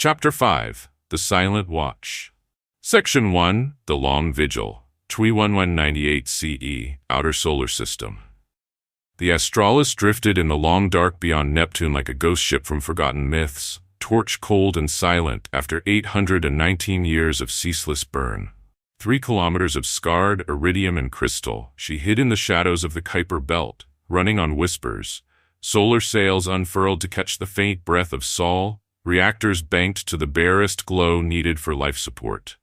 Chapter 5. The Silent Watch. Section 1. The Long Vigil. 1198 CE. Outer Solar System. The Astralis drifted in the long dark beyond Neptune like a ghost ship from forgotten myths, torch cold and silent after 819 years of ceaseless burn. 3 kilometers of scarred iridium and crystal, she hid in the shadows of the Kuiper belt, running on whispers, solar sails unfurled to catch the faint breath of Sol, reactors banked to the barest glow needed for life support.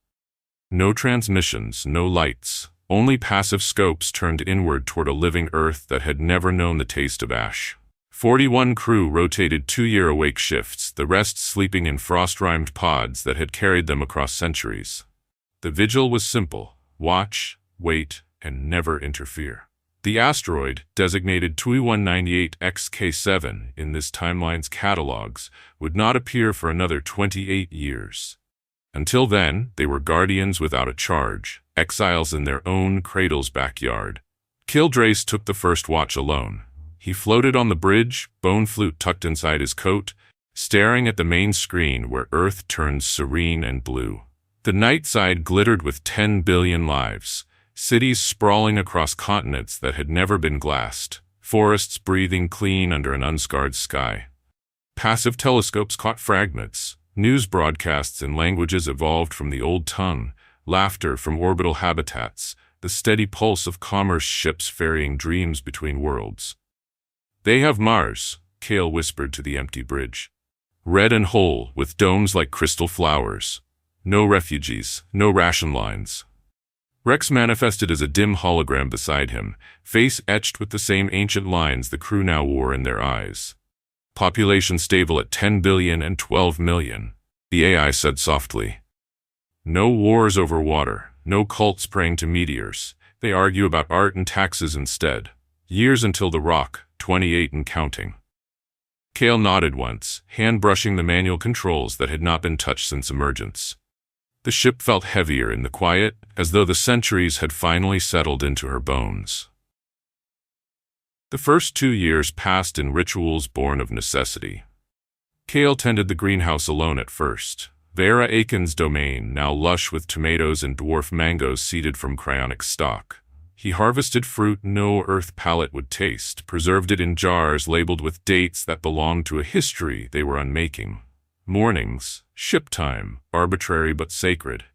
No transmissions, no lights, only passive scopes turned inward toward a living Earth that had never known the taste of ash. 41 crew rotated 2-year awake shifts, the rest sleeping in frost-rimed pods that had carried them across centuries. The vigil was simple: watch, wait, and never interfere. The asteroid, designated 2198XK7 in this timeline's catalogs, would not appear for another 28 years. Until then, they were guardians without a charge, exiles in their own Cradle's backyard. Kildrace took the first watch alone. He floated on the bridge, bone flute tucked inside his coat, staring at the main screen where Earth turned serene and blue. The night side glittered with 10 billion lives, cities sprawling across continents that had never been glassed, forests breathing clean under an unscarred sky. Passive telescopes caught fragments, news broadcasts in languages evolved from the old tongue, laughter from orbital habitats, the steady pulse of commerce ships ferrying dreams between worlds. "They have Mars," Kale whispered to the empty bridge. "Red and whole, with domes like crystal flowers. No refugees, no ration lines." Rex manifested as a dim hologram beside him, face etched with the same ancient lines the crew now wore in their eyes. "Population stable at 10 billion and 12 million, the AI said softly. "No wars over water, no cults praying to meteors. They argue about art and taxes instead. Years until the rock, 28 and counting." Kale nodded once, hand brushing the manual controls that had not been touched since emergence. The ship felt heavier in the quiet, as though the centuries had finally settled into her bones. The first 2 years passed in rituals born of necessity. Kale tended the greenhouse alone at first. Vera Aiken's domain, now lush with tomatoes and dwarf mangoes seeded from cryonic stock. He harvested fruit no Earth palate would taste, preserved it in jars labeled with dates that belonged to a history they were unmaking. Mornings, ship time, arbitrary but sacred.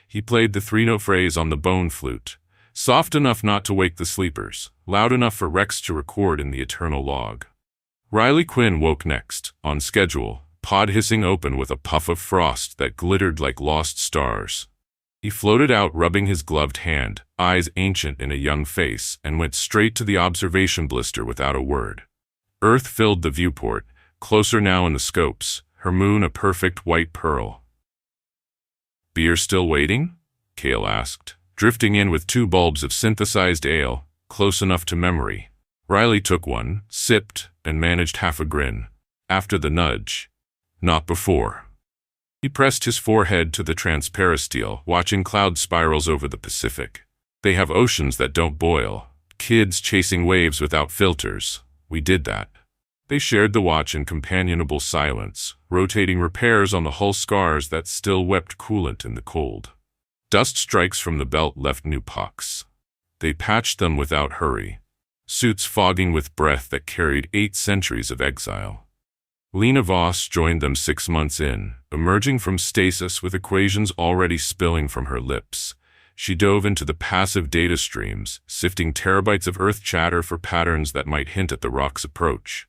He played the 3-note phrase on the bone flute, soft enough not to wake the sleepers, loud enough for Rex to record in the eternal log. Riley Quinn woke next, on schedule, pod hissing open with a puff of frost that glittered like lost stars. He floated out, rubbing his gloved hand, eyes ancient in a young face, and went straight to the observation blister without a word. Earth filled the viewport, closer now in the scopes, her moon a perfect white pearl. "Beer still waiting?" Kale asked, drifting in with 2 bulbs of synthesized ale, close enough to memory. Riley took one, sipped, and managed half a grin. After the nudge. "Not before." He pressed his forehead to the transparisteel, watching cloud spirals over the Pacific. "They have oceans that don't boil. Kids chasing waves without filters. We did that." They shared the watch in companionable silence, rotating repairs on the hull scars that still wept coolant in the cold. Dust strikes from the belt left new pucks. They patched them without hurry, suits fogging with breath that carried 8 centuries of exile. Lena Voss joined them 6 months in, emerging from stasis with equations already spilling from her lips. She dove into the passive data streams, sifting terabytes of Earth chatter for patterns that might hint at the rock's approach.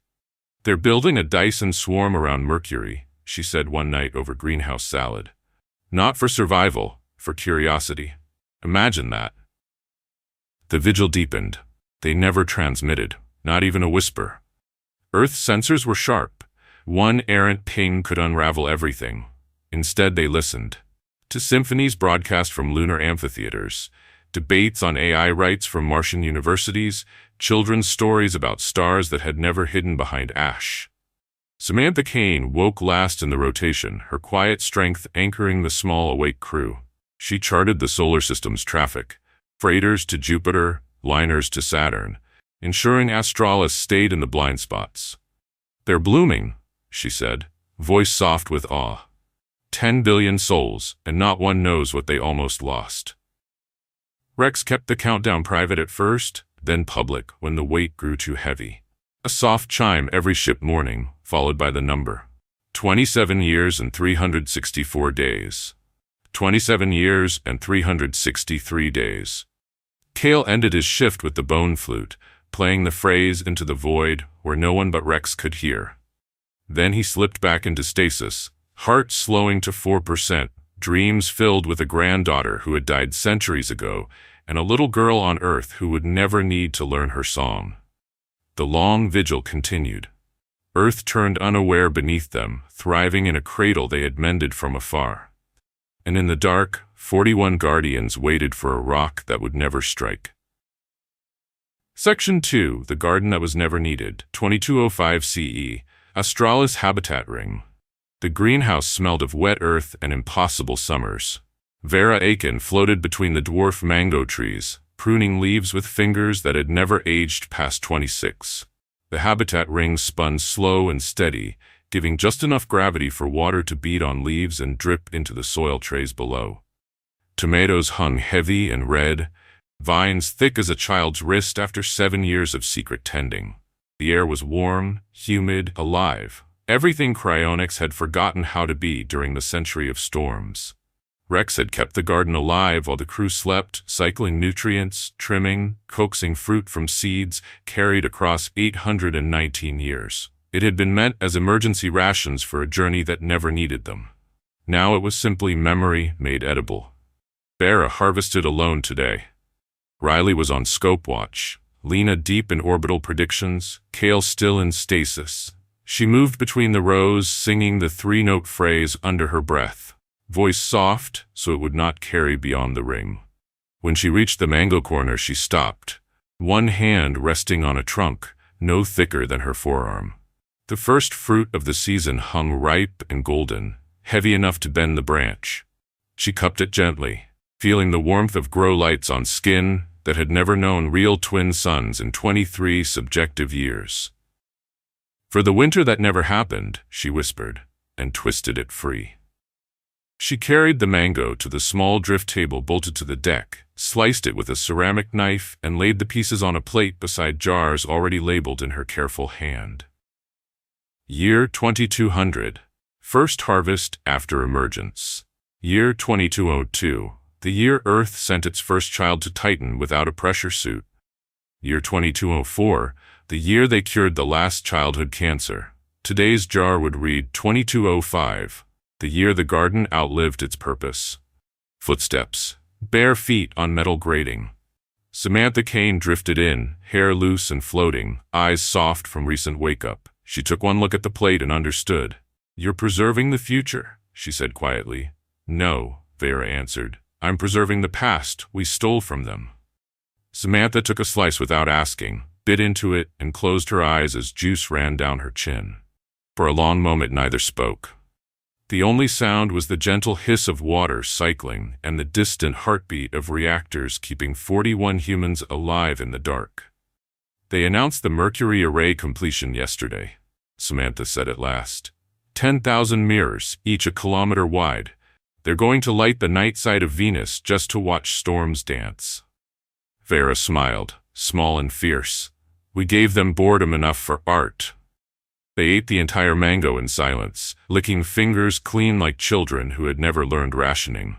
"They're building a Dyson swarm around Mercury," she said one night over greenhouse salad. "Not for survival, for curiosity. Imagine that." The vigil deepened. They never transmitted, not even a whisper. Earth sensors were sharp. One errant ping could unravel everything. Instead, they listened to symphonies broadcast from lunar amphitheaters, debates on AI rights from Martian universities, children's stories about stars that had never hidden behind ash. Samantha Kane woke last in the rotation, her quiet strength anchoring the small awake crew. She charted the solar system's traffic, freighters to Jupiter, liners to Saturn, ensuring Astralis stayed in the blind spots. "They're blooming," she said, voice soft with awe. 10 billion souls, and not one knows what they almost lost. Rex kept the countdown private at first, then public when the weight grew too heavy. A soft chime every ship morning, followed by the number. 27 years and 364 days. 27 years and 363 days. Cale ended his shift with the bone flute, playing the phrase into the void where no one but Rex could hear. Then he slipped back into stasis, heart slowing to 4%, dreams filled with a granddaughter who had died centuries ago, and a little girl on Earth who would never need to learn her song. The long vigil continued. Earth turned unaware beneath them, thriving in a cradle they had mended from afar. And in the dark, 41 guardians waited for a rock that would never strike. Section 2, The Garden That Was Never Needed, 2205 CE, Astralis Habitat Ring. The greenhouse smelled of wet earth and impossible summers. Vera Aiken floated between the dwarf mango trees, pruning leaves with fingers that had never aged past 26. The habitat ring spun slow and steady, giving just enough gravity for water to beat on leaves and drip into the soil trays below. Tomatoes hung heavy and red, vines thick as a child's wrist after 7 years of secret tending. The air was warm, humid, alive. Everything cryonics had forgotten how to be during the century of storms. Rex had kept the garden alive while the crew slept, cycling nutrients, trimming, coaxing fruit from seeds carried across 819 years. It had been meant as emergency rations for a journey that never needed them. Now it was simply memory made edible. Vera harvested alone today. Riley was on scope watch, Lena deep in orbital predictions, Cale still in stasis. She moved between the rows, singing the 3-note phrase under her breath, voice soft so it would not carry beyond the ring. When she reached the mango corner, she stopped, one hand resting on a trunk, no thicker than her forearm. The first fruit of the season hung ripe and golden, heavy enough to bend the branch. She cupped it gently, feeling the warmth of grow lights on skin that had never known real twin suns in 23 subjective years. For the winter that never happened, she whispered, and twisted it free. She carried the mango to the small drift table bolted to the deck, sliced it with a ceramic knife, and laid the pieces on a plate beside jars already labeled in her careful hand. Year 2200. First harvest after emergence. Year 2202. The year Earth sent its first child to Titan without a pressure suit. Year 2204. The year they cured the last childhood cancer. Today's jar would read 2205, the year the garden outlived its purpose. Footsteps, bare feet on metal grating. Samantha Kane drifted in, hair loose and floating, eyes soft from recent wake-up. She took one look at the plate and understood. "You're preserving the future," she said quietly. "No," Vera answered. "I'm preserving the past we stole from them." Samantha took a slice without asking, bit into it, and closed her eyes as juice ran down her chin. For a long moment neither spoke. The only sound was the gentle hiss of water cycling and the distant heartbeat of reactors keeping 41 humans alive in the dark. "They announced the Mercury array completion yesterday," Samantha said at last. 10,000 mirrors, each a kilometer wide. They're going to light the night side of Venus just to watch storms dance. Vera smiled, small and fierce. "We gave them boredom enough for art." They ate the entire mango in silence, licking fingers clean like children who had never learned rationing.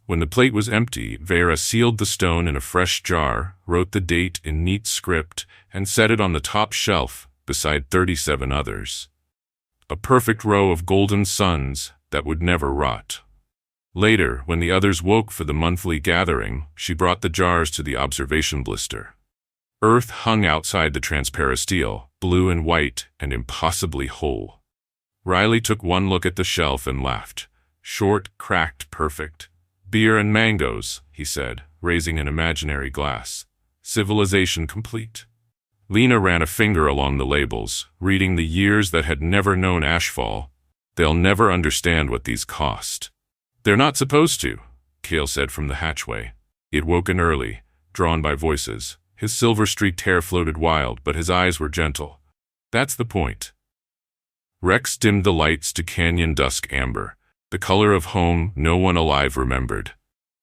When the plate was empty, Vera sealed the stone in a fresh jar, wrote the date in neat script, and set it on the top shelf beside 37 others. A perfect row of golden suns that would never rot. Later, when the others woke for the monthly gathering, she brought the jars to the observation blister. Earth hung outside the transparasteel, blue and white and impossibly whole. Riley took one look at the shelf and laughed. "Short, cracked, perfect. Beer and mangoes," he said, raising an imaginary glass. "Civilization complete." Lena ran a finger along the labels, reading the years that had never known ashfall. "They'll never understand what these cost." "They're not supposed to," Cale said from the hatchway. He had woken early, drawn by voices. His silver-streaked hair floated wild, but his eyes were gentle. "That's the point." Rex dimmed the lights to canyon dusk amber. the color of home no one alive remembered.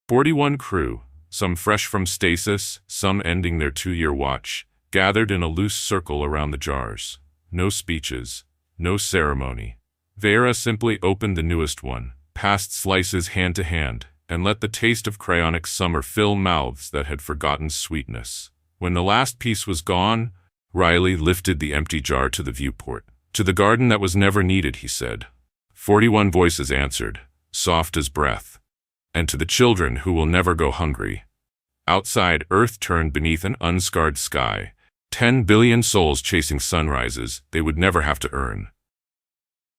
41 crew, some fresh from stasis, some ending their 2-year watch, gathered in a loose circle around the jars. No speeches, no ceremony. Vera simply opened the newest one, passed slices hand to hand, and let the taste of cryonic summer fill mouths that had forgotten sweetness. When the last piece was gone, Riley lifted the empty jar to the viewport. To the garden that was never needed, he said. 41 voices answered, soft as breath. And to the children who will never go hungry. Outside, Earth turned beneath an unscarred sky. 10 billion souls chasing sunrises they would never have to earn.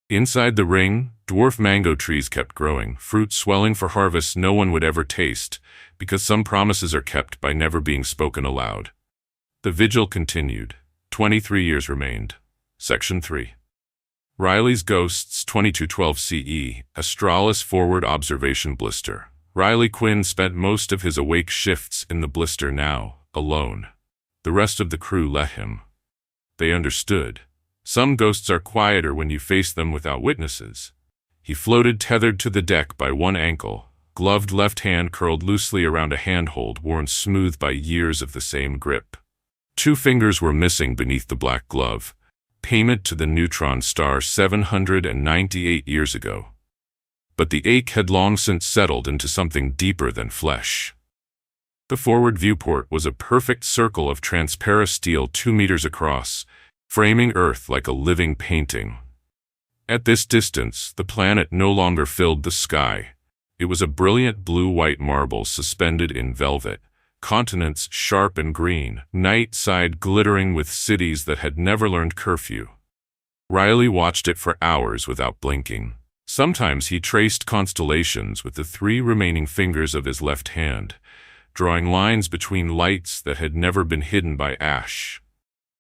Inside the ring, dwarf mango trees kept growing, fruit swelling for harvests no one would ever taste, because some promises are kept by never being spoken aloud. The vigil continued. 23 years remained. Section 3. Riley's Ghosts, 2212 CE, Astralis Forward Observation Blister. Riley Quinn spent most of his awake shifts in the blister now, alone. The rest of the crew let him. They understood. Some ghosts are quieter when you face them without witnesses. He floated tethered to the deck by one ankle, gloved left hand curled loosely around a handhold worn smooth by years of the same grip. 2 fingers were missing beneath the black glove, payment to the neutron star 798 years ago. But the ache had long since settled into something deeper than flesh. The forward viewport was a perfect circle of transparent steel 2 meters across, framing Earth like a living painting. At this distance, the planet no longer filled the sky. It was a brilliant blue-white marble suspended in velvet, continents sharp and green, night side glittering with cities that had never learned curfew. Riley watched it for hours without blinking. Sometimes he traced constellations with the 3 remaining fingers of his left hand, drawing lines between lights that had never been hidden by ash.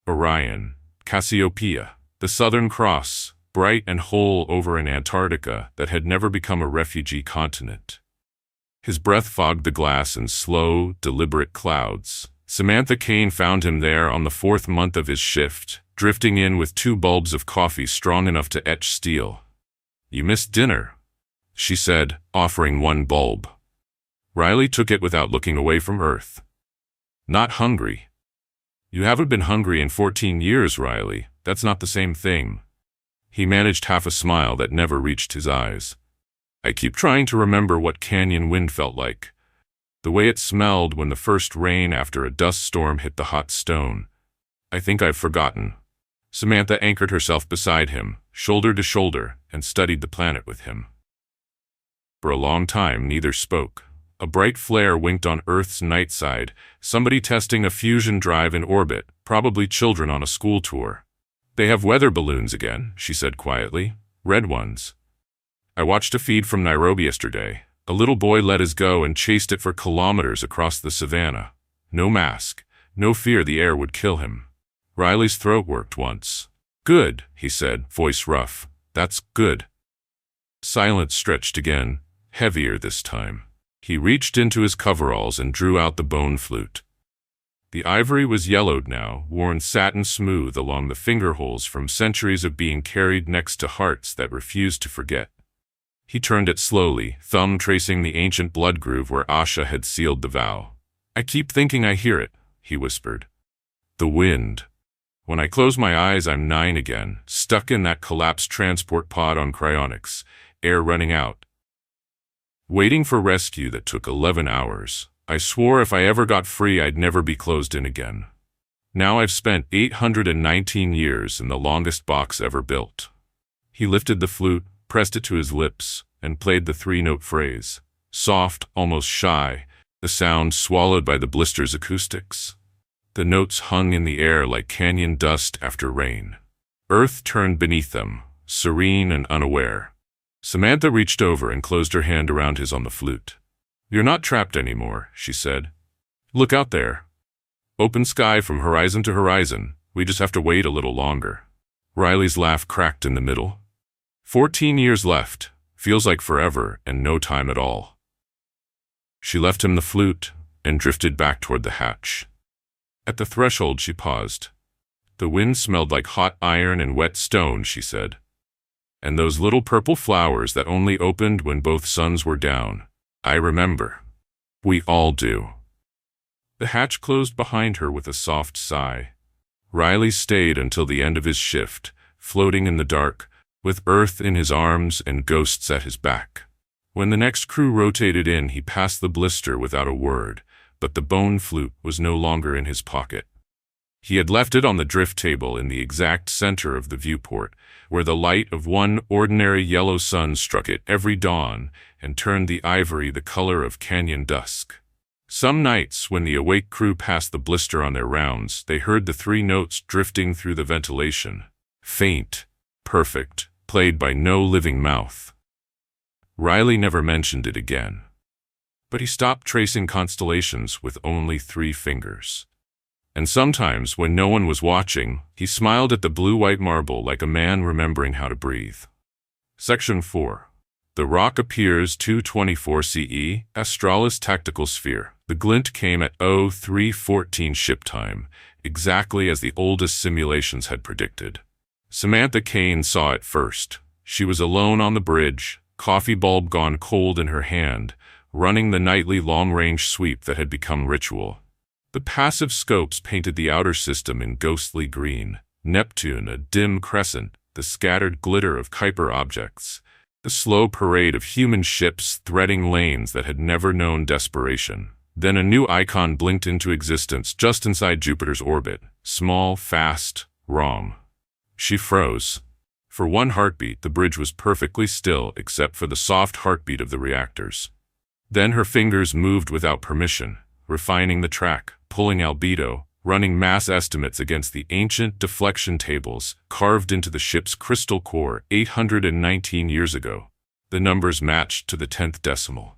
Orion, Cassiopeia, the Southern Cross, bright and whole over an Antarctica that had never become a refugee continent. His breath fogged the glass in slow, deliberate clouds. Samantha Kane found him there on the 4th month of his shift, drifting in with 2 bulbs of coffee strong enough to etch steel. "You missed dinner," she said, offering 1 bulb. Riley took it without looking away from Earth. "Not hungry." "You haven't been hungry in 14 years, Riley. That's not the same thing." He managed half a smile that never reached his eyes. "I keep trying to remember what canyon wind felt like. The way it smelled when the first rain after a dust storm hit the hot stone. I think I've forgotten." Samantha anchored herself beside him, shoulder to shoulder, and studied the planet with him. For a long time, neither spoke. A bright flare winked on Earth's night side, somebody testing a fusion drive in orbit, probably children on a school tour. "They have weather balloons again," she said quietly. "Red ones. I watched a feed from Nairobi yesterday. A little boy let his go and chased it for kilometers across the savannah. No mask, no fear the air would kill him." Riley's throat worked once. "Good," he said, voice rough. "That's good." Silence stretched again, heavier this time. He reached into his coveralls and drew out the bone flute. The ivory was yellowed now, worn satin smooth along the finger holes from centuries of being carried next to hearts that refused to forget. He turned it slowly, thumb tracing the ancient blood groove where Asha had sealed the vow. "I keep thinking I hear it," he whispered. "The wind. When I close my eyes, I'm 9 again, stuck in that collapsed transport pod on cryonics, air running out. Waiting for rescue that took 11 hours. I swore if I ever got free, I'd never be closed in again. Now I've spent 819 years in the longest box ever built." He lifted the flute, pressed it to his lips, and played the 3-note phrase. Soft, almost shy, the sound swallowed by the blister's acoustics. The notes hung in the air like canyon dust after rain. Earth turned beneath them, serene and unaware. Samantha reached over and closed her hand around his on the flute. "You're not trapped anymore," she said. "Look out there. Open sky from horizon to horizon. We just have to wait a little longer." Riley's laugh cracked in the middle. 14 years left. Feels like forever and no time at all. She left him the flute and drifted back toward the hatch. At the threshold she paused. "The wind smelled like hot iron and wet stone," she said. And those little purple flowers that only opened when both suns were down. I remember. We all do. The hatch closed behind her with a soft sigh. Riley stayed until the end of his shift, floating in the dark, with Earth in his arms and ghosts at his back. When the next crew rotated in, he passed the blister without a word, but the bone flute was no longer in his pocket. He had left it on the drift table in the exact center of the viewport, where the light of one ordinary yellow sun struck it every dawn and turned the ivory the color of canyon dusk. Some nights, when the awake crew passed the blister on their rounds, they heard the 3 notes drifting through the ventilation. Faint, perfect, played by no living mouth. Riley never mentioned it again. But he stopped tracing constellations with only 3 fingers. And sometimes, when no one was watching, he smiled at the blue-white marble like a man remembering how to breathe. Section 4. The rock appears 224 CE, Astralis tactical sphere. The glint came at 0314 ship time, exactly as the oldest simulations had predicted. Samantha Kane saw it first. She was alone on the bridge, coffee bulb gone cold in her hand, running the nightly long-range sweep that had become ritual. The passive scopes painted the outer system in ghostly green, Neptune a dim crescent, the scattered glitter of Kuiper objects, the slow parade of human ships threading lanes that had never known desperation. Then a new icon blinked into existence just inside Jupiter's orbit, small, fast, wrong. She froze. For one heartbeat, the bridge was perfectly still except for the soft heartbeat of the reactors. Then her fingers moved without permission, refining the track, pulling albedo, running mass estimates against the ancient deflection tables carved into the ship's crystal core 819 years ago. The numbers matched to the 10th decimal.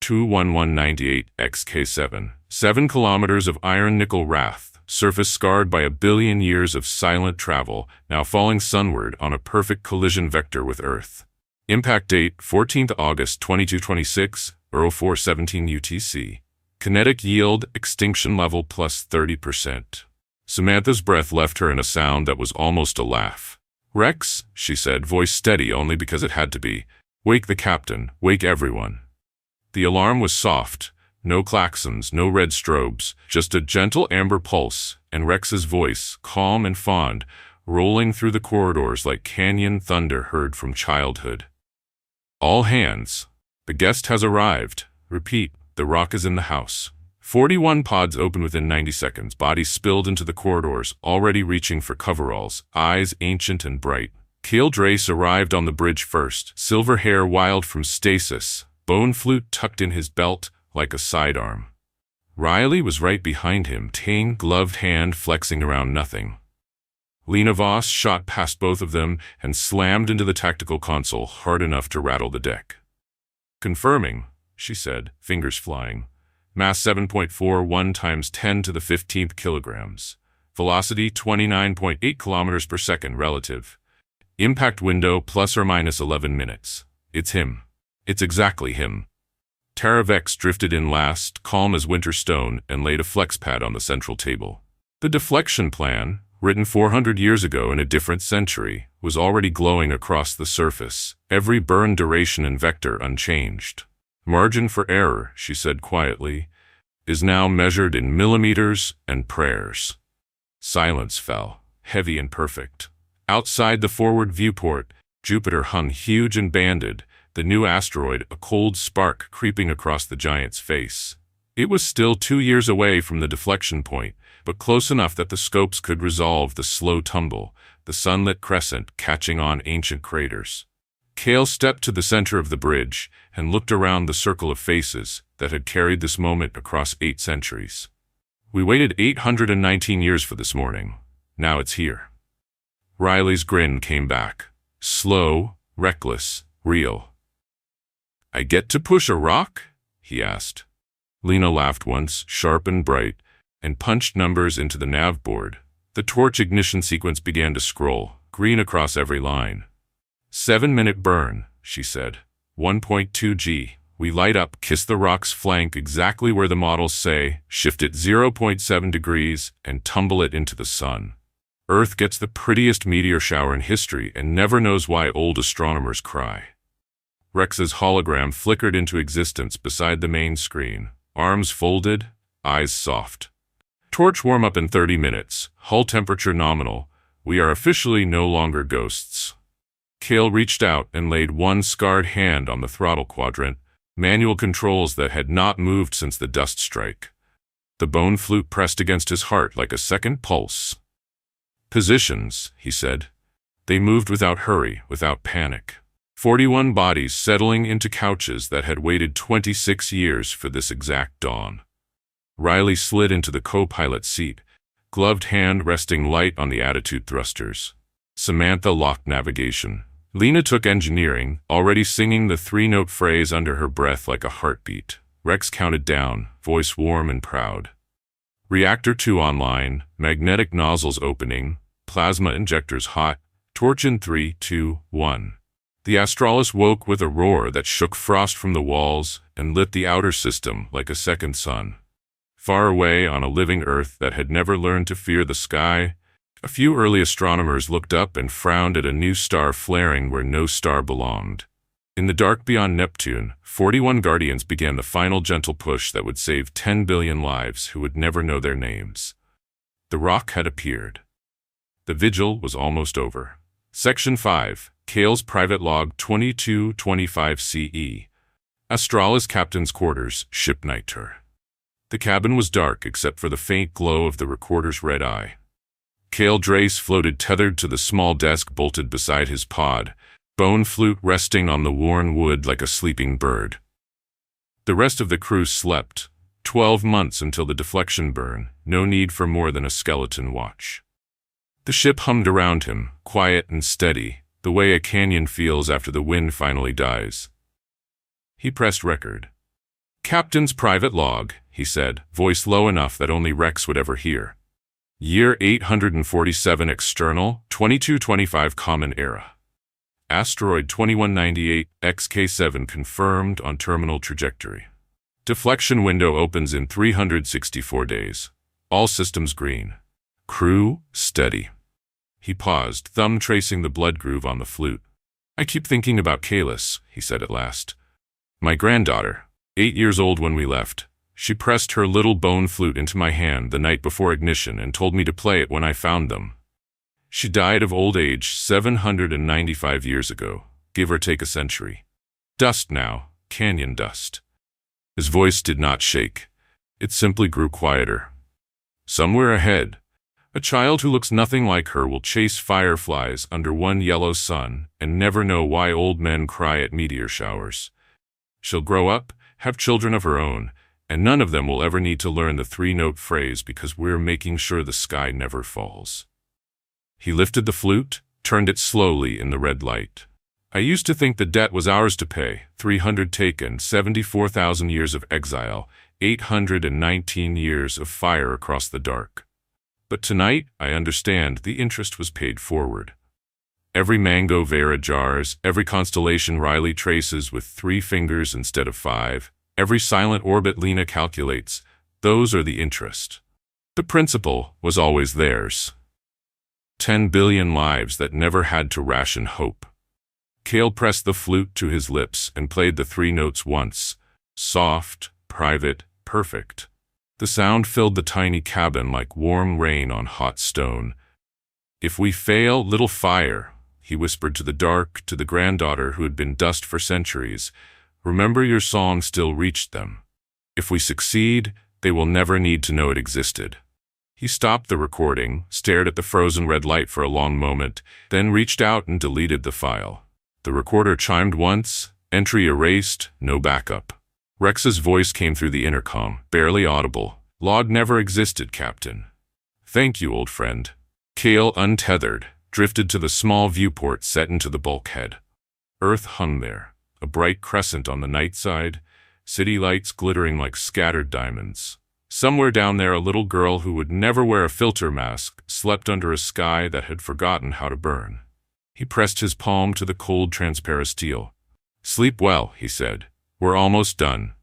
21198 XK7, 7 kilometers of iron-nickel wrath, surface scarred by 1 billion years of silent travel, now falling sunward on a perfect collision vector with Earth. Impact date 14th August 2226, 0417 UTC. Kinetic yield, extinction level plus 30%. Samantha's breath left her in a sound that was almost a laugh. "Rex," she said, voice steady only because it had to be. "Wake the captain, wake everyone." The alarm was soft, no klaxons, no red strobes, just a gentle amber pulse, and Rex's voice, calm and fond, rolling through the corridors like canyon thunder heard from childhood. "All hands. The guest has arrived. Repeat. The rock is in the house." 41 pods opened within 90 seconds, bodies spilled into the corridors, already reaching for coveralls, eyes ancient and bright. Kale Drace arrived on the bridge first, silver hair wild from stasis, bone flute tucked in his belt like a sidearm. Riley was right behind him, tang gloved hand flexing around nothing. Lena Voss shot past both of them and slammed into the tactical console hard enough to rattle the deck. "Confirming," she said, fingers flying. "Mass 7.41 times 10 to the 15th kilograms. Velocity 29.8 kilometers per second relative. Impact window plus or minus 11 minutes. It's him. It's exactly him." Taravex drifted in last, calm as winter stone, and laid a flex pad on the central table. The deflection plan, written 400 years ago in a different century, was already glowing across the surface, every burn duration and vector unchanged. "Margin for error," she said quietly, "is now measured in millimeters and prayers." Silence fell, heavy and perfect. Outside the forward viewport, Jupiter hung huge and banded, the new asteroid a cold spark creeping across the giant's face. It was still 2 years away from the deflection point, but close enough that the scopes could resolve the slow tumble, the sunlit crescent catching on ancient craters. Kale stepped to the center of the bridge and looked around the circle of faces that had carried this moment across 8 centuries. "We waited 819 years for this morning. Now it's here." Riley's grin came back. Slow, reckless, real. "I get to push a rock?" he asked. Lena laughed once, sharp and bright, and punched numbers into the nav board. The torch ignition sequence began to scroll, green across every line. 7-minute burn, she said. 1.2 G. We light up, kiss the rock's flank exactly where the models say, shift it 0.7 degrees, and tumble it into the sun. Earth gets the prettiest meteor shower in history and never knows why old astronomers cry. Rex's hologram flickered into existence beside the main screen, arms folded, eyes soft. Torch warm up in 30 minutes, hull temperature nominal. We are officially no longer ghosts. Cale reached out and laid one scarred hand on the throttle quadrant, manual controls that had not moved since the dust strike. The bone flute pressed against his heart like a second pulse. Positions, he said. They moved without hurry, without panic. 41 bodies settling into couches that had waited 26 years for this exact dawn. Riley slid into the co-pilot seat, gloved hand resting light on the attitude thrusters. Samantha locked navigation. Lena took engineering, already singing the three-note phrase under her breath like a heartbeat. Rex counted down, voice warm and proud. Reactor 2 online, magnetic nozzles opening, plasma injectors hot, torch in 3, 2, 1. The Astralis woke with a roar that shook frost from the walls and lit the outer system like a second sun. Far away on a living Earth that had never learned to fear the sky, a few early astronomers looked up and frowned at a new star flaring where no star belonged. In the dark beyond Neptune, 41 Guardians began the final gentle push that would save 10 billion lives who would never know their names. The rock had appeared. The vigil was almost over. Section 5, Cale's Private Log 2225 CE. Astralis Captain's Quarters, Ship Night Tour. The cabin was dark except for the faint glow of the recorder's red eye. Cale Drace floated tethered to the small desk bolted beside his pod, bone flute resting on the worn wood like a sleeping bird. The rest of the crew slept. 12 months until the deflection burn, no need for more than a skeleton watch. The ship hummed around him, quiet and steady, the way a canyon feels after the wind finally dies. He pressed record. Captain's Private Log, he said, voice low enough that only Rex would ever hear. Year 847 external, 2225 common era. Asteroid 2198 XK7 confirmed on terminal trajectory. Deflection window opens in 364 days. All systems green. Crew, steady. He paused, thumb tracing the blood groove on the flute. I keep thinking about Kalis, he said at last. My granddaughter, 8 years old when we left. She pressed her little bone flute into my hand the night before ignition and told me to play it when I found them. She died of old age 795 years ago, give or take a century. Dust now, canyon dust. His voice did not shake. It simply grew quieter. Somewhere ahead, a child who looks nothing like her will chase fireflies under one yellow sun and never know why old men cry at meteor showers. She'll grow up, have children of her own, and none of them will ever need to learn the three-note phrase because we're making sure the sky never falls. He lifted the flute, turned it slowly in the red light. I used to think the debt was ours to pay, 300 taken, 74,000 years of exile, 819 years of fire across the dark. But tonight, I understand the interest was paid forward. Every mango Vera jars, every constellation Riley traces with 3 fingers instead of 5, every silent orbit Lena calculates, those are the interest. The principle was always theirs. 10 billion lives that never had to ration hope. Cale pressed the flute to his lips and played the 3 notes once, soft, private, perfect. The sound filled the tiny cabin like warm rain on hot stone. If we fail, little fire, he whispered to the dark, to the granddaughter who had been dust for centuries, remember your song still reached them. If we succeed, they will never need to know it existed. He stopped the recording, stared at the frozen red light for a long moment, then reached out and deleted the file. The recorder chimed once, entry erased, no backup. Rex's voice came through the intercom, barely audible. Log never existed, Captain. Thank you, old friend. Cale untethered, drifted to the small viewport set into the bulkhead. Earth hung there, a bright crescent on the night side, city lights glittering like scattered diamonds. Somewhere down there, a little girl who would never wear a filter mask slept under a sky that had forgotten how to burn. He pressed his palm to the cold, transparent steel. Sleep well, he said. We're almost done.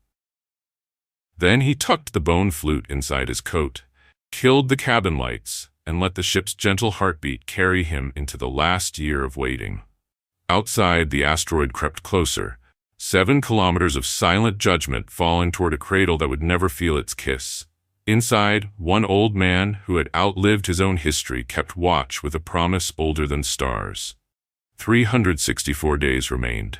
Then he tucked the bone flute inside his coat, killed the cabin lights, and let the ship's gentle heartbeat carry him into the last year of waiting. Outside, the asteroid crept closer, 7 kilometers of silent judgment falling toward a cradle that would never feel its kiss. Inside, one old man who had outlived his own history kept watch with a promise older than stars. 364 days remained.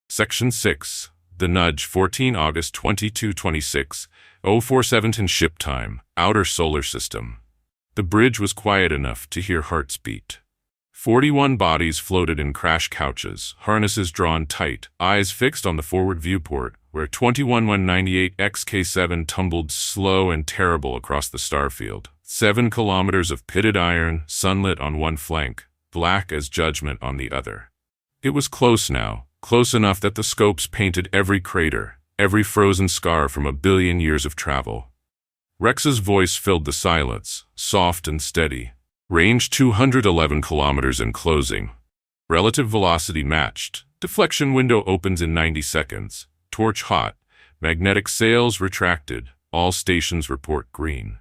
Section 6. The Nudge, 14 August 2226, 0417 ship time, outer solar system. The bridge was quiet enough to hear hearts beat. 41 bodies floated in crash couches, harnesses drawn tight, eyes fixed on the forward viewport, where 21198 XK7 tumbled slow and terrible across the starfield. 7 kilometers of pitted iron, sunlit on one flank, black as judgment on the other. It was close now, close enough that the scopes painted every crater, every frozen scar from a billion years of travel. Rex's voice filled the silence, soft and steady. Range 211 kilometers in closing. Relative velocity matched. Deflection window opens in 90 seconds. Torch hot. Magnetic sails retracted. All stations report green.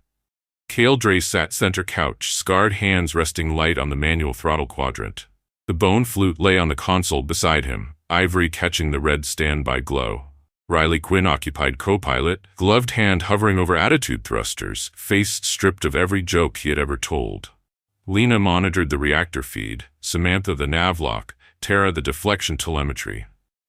Cale Dre sat center couch, scarred hands resting light on the manual throttle quadrant. The bone flute lay on the console beside him, ivory catching the red standby glow. Riley Quinn occupied co-pilot, gloved hand hovering over attitude thrusters, face stripped of every joke he had ever told. Lena monitored the reactor feed, Samantha the navlock, Tara the deflection telemetry.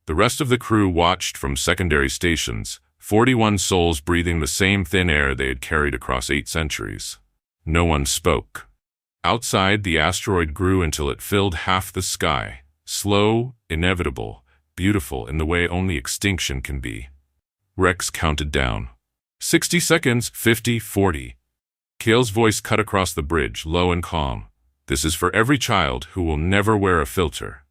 The rest of the crew watched from secondary stations, 41 souls breathing the same thin air they had carried across 8 centuries. No one spoke. Outside, the asteroid grew until it filled half the sky, slow, inevitable, beautiful in the way only extinction can be. Rex counted down. 60 seconds, 50, 40. Cale's voice cut across the bridge, low and calm. This is for every child who will never wear a filter.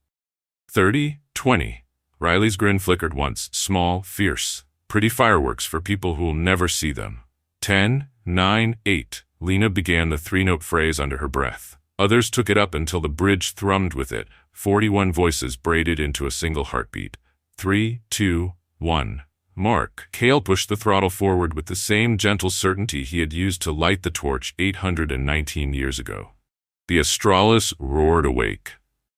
30, 20. Riley's grin flickered once, small, fierce. Pretty fireworks for people who will never see them. 10, 9, 8. Lena began the 3-note phrase under her breath. Others took it up until the bridge thrummed with it, 41 voices braided into a single heartbeat. 3, 2, 1. Mark. Cale pushed the throttle forward with the same gentle certainty he had used to light the torch 819 years ago. The Astralis roared awake.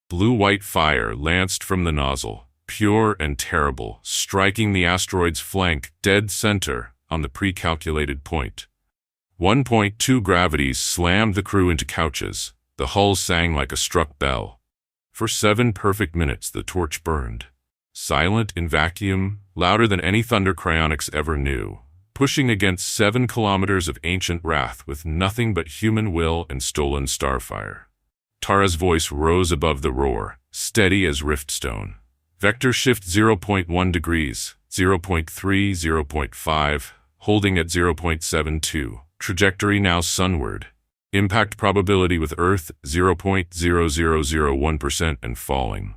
Blue-white fire lanced from the nozzle, pure and terrible, striking the asteroid's flank dead center on the pre-calculated point. 1.2 gravities slammed the crew into couches. The hull sang like a struck bell. For 7 perfect minutes the torch burned. Silent in vacuum, louder than any thunder cryonics ever knew, pushing against 7 kilometers of ancient wrath with nothing but human will and stolen starfire. Tara's voice rose above the roar, steady as riftstone. Vector shift 0.1 degrees, 0.3, 0.5, holding at 0.72. Trajectory now sunward. Impact probability with Earth 0.0001% and falling.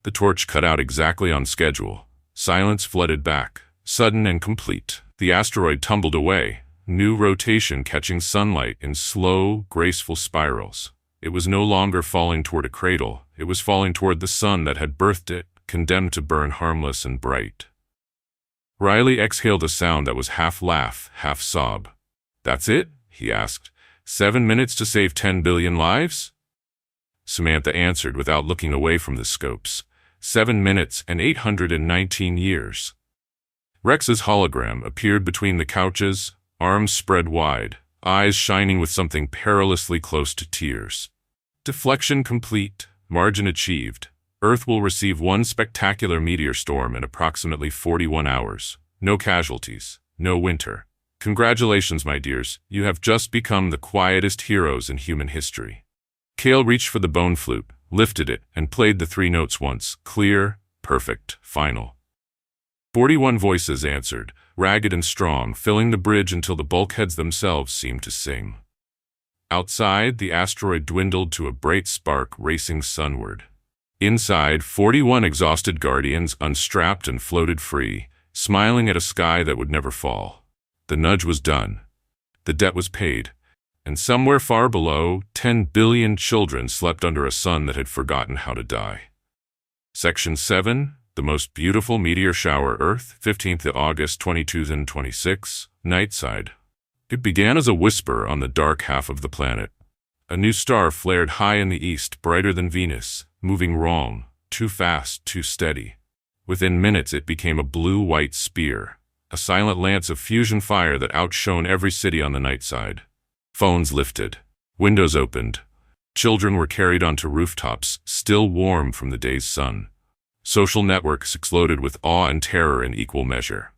The torch cut out exactly on schedule. Silence flooded back, sudden and complete. The asteroid tumbled away, new rotation catching sunlight in slow, graceful spirals. It was no longer falling toward a cradle. It was falling toward the sun that had birthed it, condemned to burn harmless and bright. Riley exhaled a sound that was half laugh, half sob. "That's it?" he asked. 7 minutes to save 10 billion lives? Samantha answered without looking away from the scopes. 7 minutes and 819 years. Rex's hologram appeared between the couches, arms spread wide, eyes shining with something perilously close to tears. Deflection complete, margin achieved. Earth will receive one spectacular meteor storm in approximately 41 hours. No casualties, no winter. Congratulations, my dears, you have just become the quietest heroes in human history. Cale reached for the bone flute, lifted it, and played the 3 notes once, clear, perfect, final. 41 voices answered, ragged and strong, filling the bridge until the bulkheads themselves seemed to sing. Outside, the asteroid dwindled to a bright spark racing sunward. Inside, 41 exhausted guardians unstrapped and floated free, smiling at a sky that would never fall. The nudge was done. The debt was paid. And somewhere far below, 10 billion children slept under a sun that had forgotten how to die. Section 7, the most beautiful meteor shower Earth, 15th of August 2026, Nightside. It began as a whisper on the dark half of the planet, A new star flared high in the east, brighter than Venus, moving wrong, too fast, too steady. Within minutes it became a blue-white spear, a silent lance of fusion fire that outshone every city on the night side. Phones lifted. Windows opened. Children were carried onto rooftops, still warm from the day's sun. Social networks exploded with awe and terror in equal measure.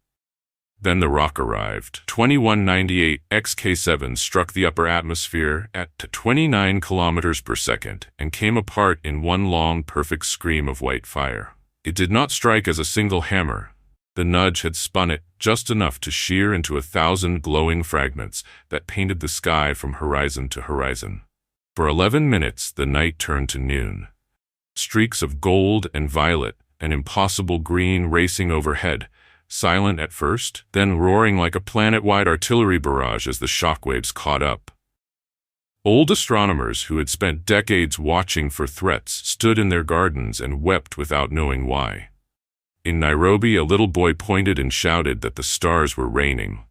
Then the rock arrived. 2198 XK7 struck the upper atmosphere at 29 kilometers per second and came apart in one long, perfect scream of white fire. It did not strike as a single hammer. The nudge had spun it just enough to shear into 1,000 glowing fragments that painted the sky from horizon to horizon. For 11 minutes, the night turned to noon. Streaks of gold and violet, an impossible green racing overhead, silent at first, then roaring like a planet-wide artillery barrage as the shockwaves caught up. Old astronomers who had spent decades watching for threats stood in their gardens and wept without knowing why. In Nairobi, a little boy pointed and shouted that the stars were raining.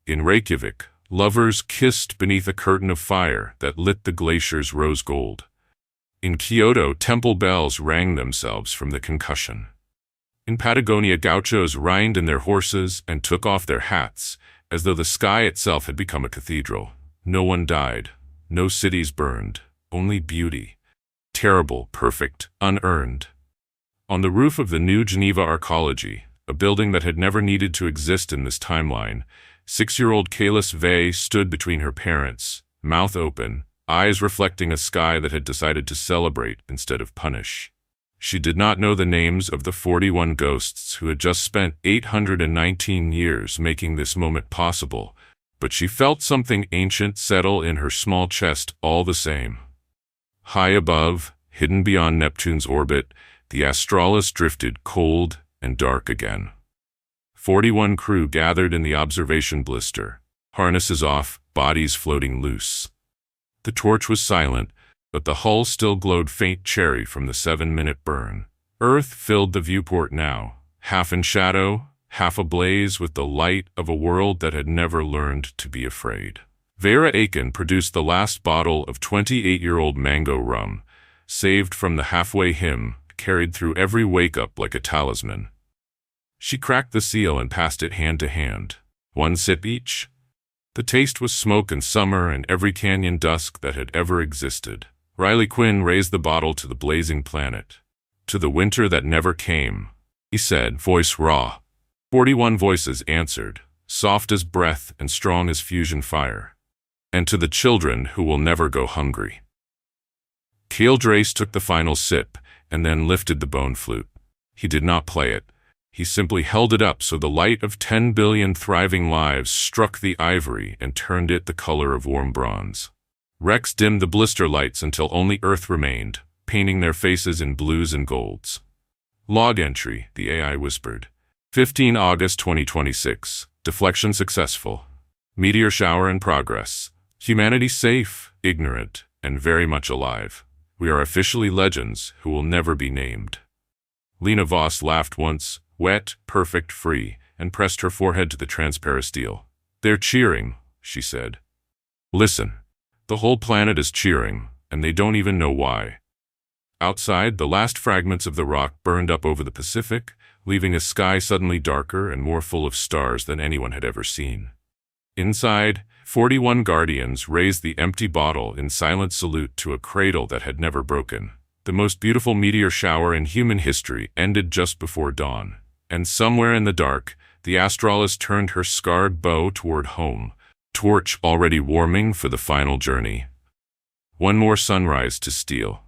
In Reykjavik, lovers kissed beneath a curtain of fire that lit the glaciers rose gold. In Kyoto, temple bells rang themselves from the concussion. In Patagonia, gauchos reined in their horses and took off their hats, as though the sky itself had become a cathedral. No one died, no cities burned, only beauty. Terrible, perfect, unearned. On the roof of the new Geneva Arcology, a building that had never needed to exist in this timeline, 6-year-old Kalis Vey stood between her parents, mouth open, eyes reflecting a sky that had decided to celebrate instead of punish. She did not know the names of the 41 ghosts who had just spent 819 years making this moment possible, but she felt something ancient settle in her small chest all the same. High above, hidden beyond Neptune's orbit, the Astralis drifted cold and dark again. 41 crew gathered in the observation blister, harnesses off, bodies floating loose. The torch was silent, but the hull still glowed faint cherry from the 7-minute burn. Earth filled the viewport now, half in shadow, half ablaze with the light of a world that had never learned to be afraid. Vera Aiken produced the last bottle of 28-year-old mango rum, saved from the halfway hymn, carried through every wake-up like a talisman. She cracked the seal and passed it hand to hand. 1 sip each. The taste was smoke and summer and every canyon dusk that had ever existed. Riley Quinn raised the bottle to the blazing planet. To the winter that never came, he said, voice raw. 41 voices answered, soft as breath and strong as fusion fire. And to the children who will never go hungry. Kale Drace took the final sip and then lifted the bone flute. He did not play it. He simply held it up so the light of 10 billion thriving lives struck the ivory and turned it the color of warm bronze. Rex dimmed the blister lights until only Earth remained, painting their faces in blues and golds. Log entry, the AI whispered. 15 August 2026. Deflection successful. Meteor shower in progress. Humanity safe, ignorant, and very much alive. We are officially legends who will never be named. Lena Voss laughed once, wet, perfect, free, and pressed her forehead to the transparasteel. They're cheering, she said. Listen. The whole planet is cheering, and they don't even know why. Outside, the last fragments of the rock burned up over the Pacific, leaving a sky suddenly darker and more full of stars than anyone had ever seen. Inside, 41 guardians raised the empty bottle in silent salute to a cradle that had never broken. The most beautiful meteor shower in human history ended just before dawn, and somewhere in the dark, the Astralis turned her scarred bow toward home, torch already warming for the final journey. One more sunrise to steal.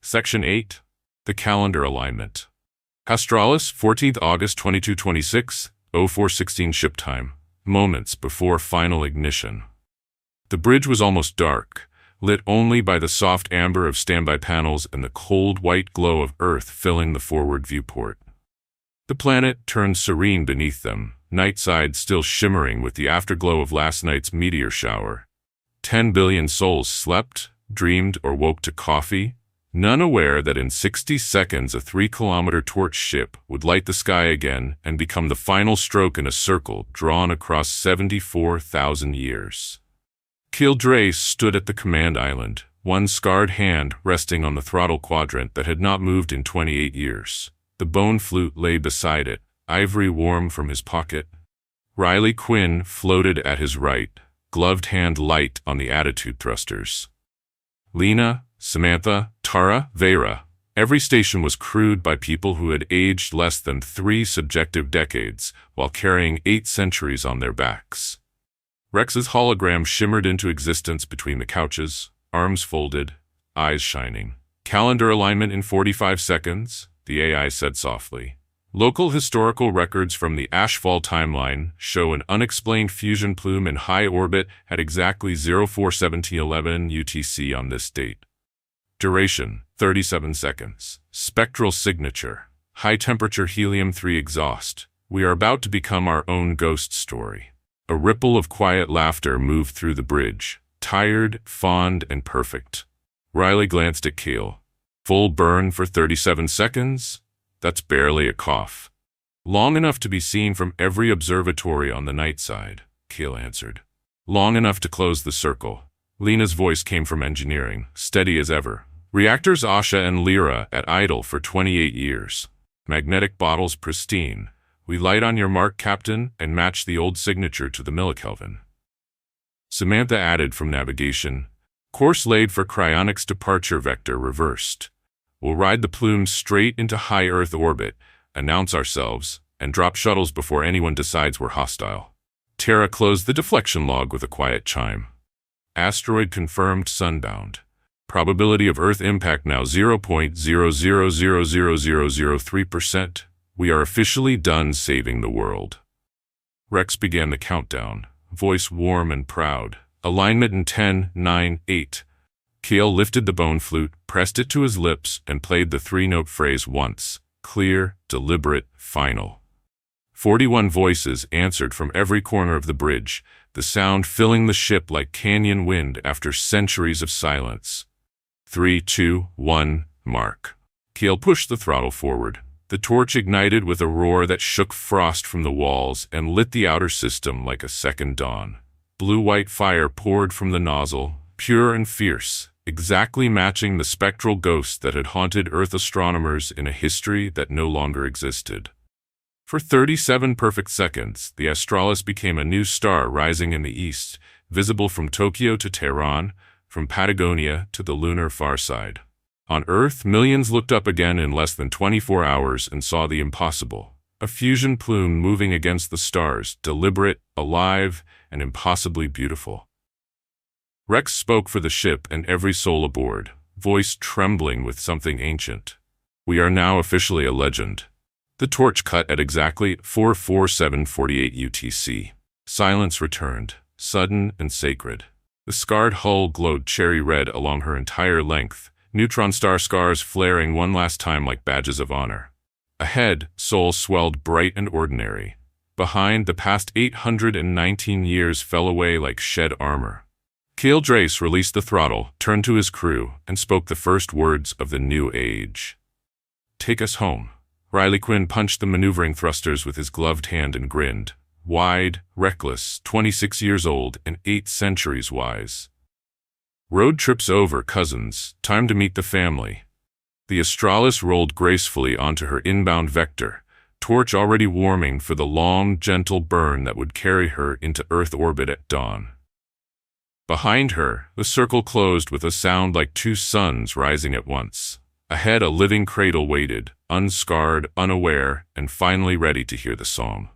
Section 8. The Calendar Alignment. Astralis, 14th August 2226, 0416 ship time, moments before final ignition. The bridge was almost dark, lit only by the soft amber of standby panels and the cold white glow of Earth filling the forward viewport. The planet turned serene beneath them, night side still shimmering with the afterglow of last night's meteor shower. 10 billion souls slept, dreamed, or woke to coffee, none aware that in 60 seconds a 3-kilometer torch ship would light the sky again and become the final stroke in a circle drawn across 74,000 years. Cradle stood at the command island, one scarred hand resting on the throttle quadrant that had not moved in 28 years. The bone flute lay beside it, ivory warm from his pocket. Riley Quinn floated at his right, gloved hand light on the attitude thrusters. Lena, Samantha, Tara, Vera. Every station was crewed by people who had aged less than 3 subjective decades while carrying 8 centuries on their backs. Rex's hologram shimmered into existence between the couches, arms folded, eyes shining. Calendar alignment in 45 seconds, the AI said softly. Local historical records from the Ashfall timeline show an unexplained fusion plume in high orbit at exactly 04/1711 UTC on this date. Duration, 37 seconds. Spectral signature, high-temperature helium-3 exhaust. We are about to become our own ghost story. A ripple of quiet laughter moved through the bridge, tired, fond, and perfect. Riley glanced at Cale. Full burn for 37 seconds? That's barely a cough. Long enough to be seen from every observatory on the night side, Cale answered. Long enough to close the circle. Lena's voice came from engineering, steady as ever. Reactors Asha and Lyra at idle for 28 years. Magnetic bottles pristine. We light on your mark, Captain, and match the old signature to the millikelvin. Samantha added from navigation. Course laid for cryonics departure vector reversed. We'll ride the plumes straight into high Earth orbit, announce ourselves, and drop shuttles before anyone decides we're hostile. Tara closed the deflection log with a quiet chime. Asteroid confirmed sunbound. Probability of Earth impact now 0.0000003%. We are officially done saving the world. Rex began the countdown, voice warm and proud. Alignment in 10, 9, 8. Cale lifted the bone flute, pressed it to his lips, and played the 3-note phrase once. Clear, deliberate, final. 41 voices answered from every corner of the bridge, the sound filling the ship like canyon wind after centuries of silence. 3, 2, 1, mark. Cale pushed the throttle forward. The torch ignited with a roar that shook frost from the walls and lit the outer system like a second dawn. Blue-white fire poured from the nozzle, pure and fierce, exactly matching the spectral ghost that had haunted Earth astronomers in a history that no longer existed. For 37 perfect seconds, the Astralis became a new star rising in the east, visible from Tokyo to Tehran, from Patagonia to the lunar far side. On Earth, millions looked up again in less than 24 hours and saw the impossible. A fusion plume moving against the stars, deliberate, alive, and impossibly beautiful. Rex spoke for the ship and every soul aboard, voice trembling with something ancient. We are now officially a legend. The torch cut at exactly 4:47:48 UTC. Silence returned, sudden and sacred. The scarred hull glowed cherry red along her entire length, neutron star scars flaring one last time like badges of honor. Ahead, Sol swelled bright and ordinary. Behind, the past 819 years fell away like shed armor. Cale released the throttle, turned to his crew, and spoke the first words of the new age. Take us home. Riley Quinn punched the maneuvering thrusters with his gloved hand and grinned. Wide, reckless, 26 years old, and 8 centuries wise. Road trip's over, cousins. Time to meet the family. The Astralis rolled gracefully onto her inbound vector, torch already warming for the long, gentle burn that would carry her into Earth orbit at dawn. Behind her, the circle closed with a sound like 2 suns rising at once. Ahead, a living Cradle waited, unscarred, unaware, and finally ready to hear the song.